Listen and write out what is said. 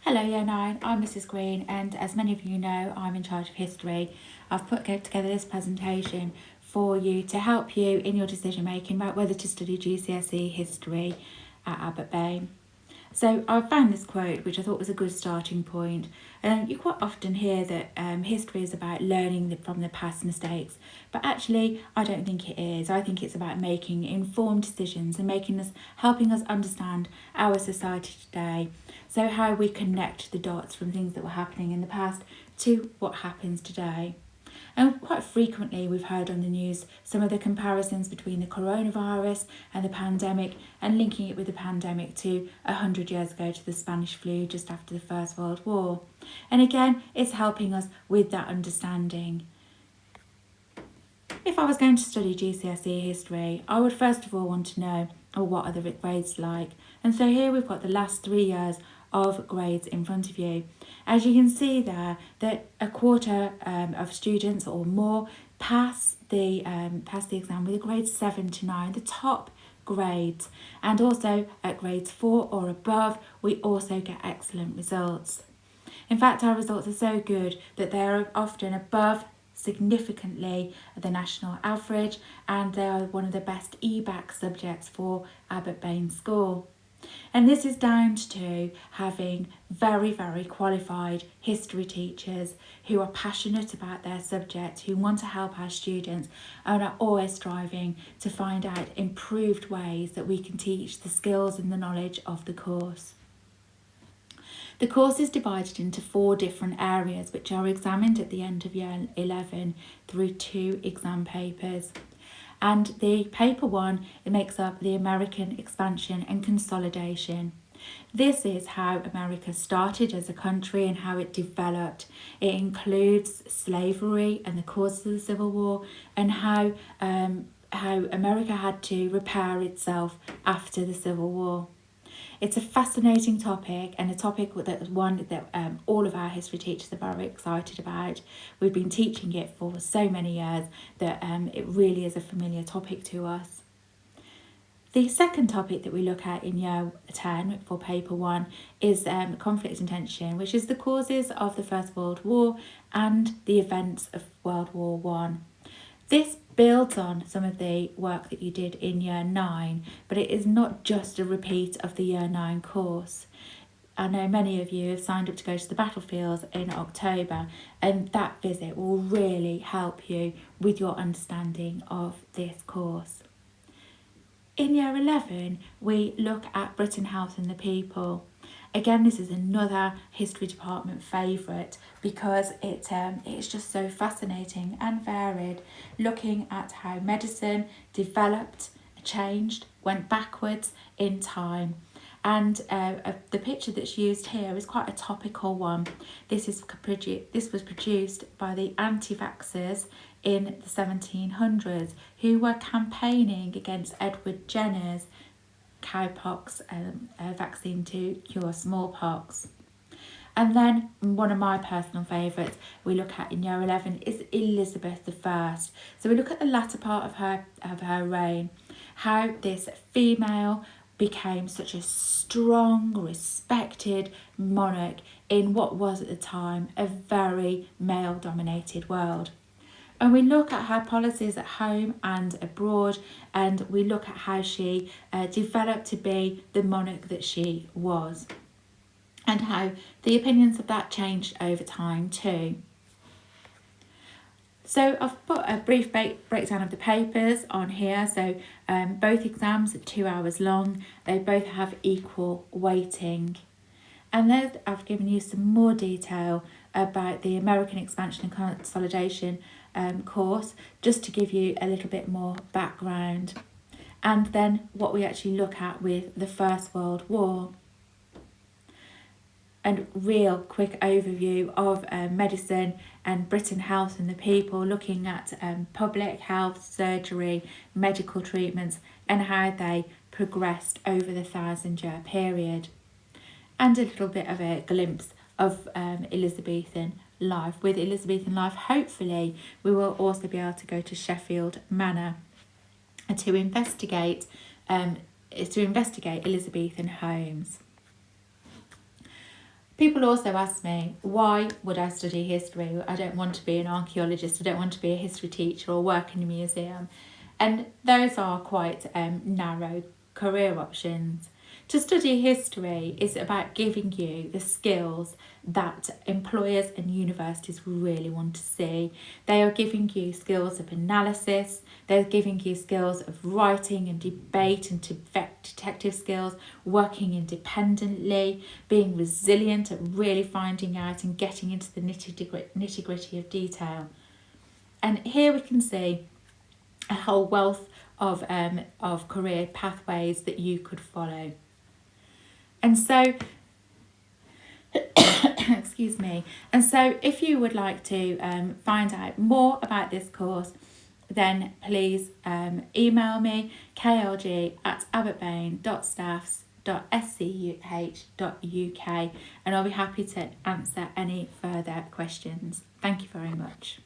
Hello Year 9, I'm Mrs Green, and as many of you know, I'm in charge of history. I've put together this presentation for you to help you in your decision making about whether to study GCSE History at Abbott Bay. So I found this quote which I thought was a good starting point. You quite often hear that history is about learning from the past mistakes, but actually I don't think it is. I think it's about making informed decisions and helping us understand our society today. So how we connect the dots from things that were happening in the past to what happens today. And quite frequently we've heard on the news some of the comparisons between the coronavirus and the pandemic, and linking it with the pandemic to 100 years ago to the Spanish flu just after the First World War. And again, it's helping us with that understanding. If I was going to study GCSE history, I would first of all want to know, what are the grades like? And so here we've got the last 3 years of grades in front of you. As you can see there, that a quarter of students or more pass the exam with a grades 7 to 9, the top grades. And also at grades 4 or above, we also get excellent results. In fact, our results are so good that they are often above significantly the national average, and they are one of the best EBAC subjects for Abbott Bay School. And this is down to having very, very qualified history teachers who are passionate about their subject, who want to help our students and are always striving to find out improved ways that we can teach the skills and the knowledge of the course. The course is divided into 4 different areas which are examined at the end of year 11 through 2 exam papers. And the paper 1, it makes up the American expansion and consolidation. This is how America started as a country and how it developed. It includes slavery and the causes of the Civil War, and how America had to repair itself after the Civil War. It's a fascinating topic, and a topic that all of our history teachers are very excited about. We've been teaching it for so many years that it really is a familiar topic to us. The second topic that we look at in year 10 for paper 1 is conflict and tension, which is the causes of the First World War and the events of World War I. This builds on some of the work that you did in year 9, but it is not just a repeat of the year 9 course. I know many of you have signed up to go to the battlefields in October, and that visit will really help you with your understanding of this course. In year 11, we look at Britain, Health and the People. Again, this is another history department favourite because it's just so fascinating and varied, looking at how medicine developed, changed, went backwards in time. And the picture that's used here is quite a topical one. This was produced by the anti-vaxxers in the 1700s who were campaigning against Edward Jenner's cowpox vaccine to cure smallpox. And then one of my personal favourites we look at in year 11 is Elizabeth I. So we look at the latter part of her reign, how this female became such a strong, respected monarch in what was at the time a very male-dominated world. And we look at her policies at home and abroad, and we look at how she developed to be the monarch that she was, and how the opinions of that changed over time too. So I've put a brief breakdown of the papers on here. So both exams are 2 hours long. They both have equal weighting. And then I've given you some more detail about the American expansion and consolidation course, just to give you a little bit more background. And then what we actually look at with the First World War. And real quick overview of medicine and Britain, Health and the People, looking at public health, surgery, medical treatments and how they progressed over the 1,000-year period. And a little bit of a glimpse of Elizabethan life. With Elizabethan life, hopefully we will also be able to go to Sheffield Manor to investigate Elizabethan homes. People also ask me, why would I study history? I don't want to be an archaeologist, I don't want to be a history teacher or work in a museum. And those are quite narrow career options. To study history is about giving you the skills that employers and universities really want to see. They are giving you skills of analysis, they're giving you skills of writing and debate and detective skills, working independently, being resilient at really finding out and getting into the nitty-gritty of detail. And here we can see a whole wealth of career pathways that you could follow. And so, excuse me, and so if you would like to find out more about this course, then please email me, klg@abbottbain.staffs.schuh.uk, and I'll be happy to answer any further questions. Thank you very much.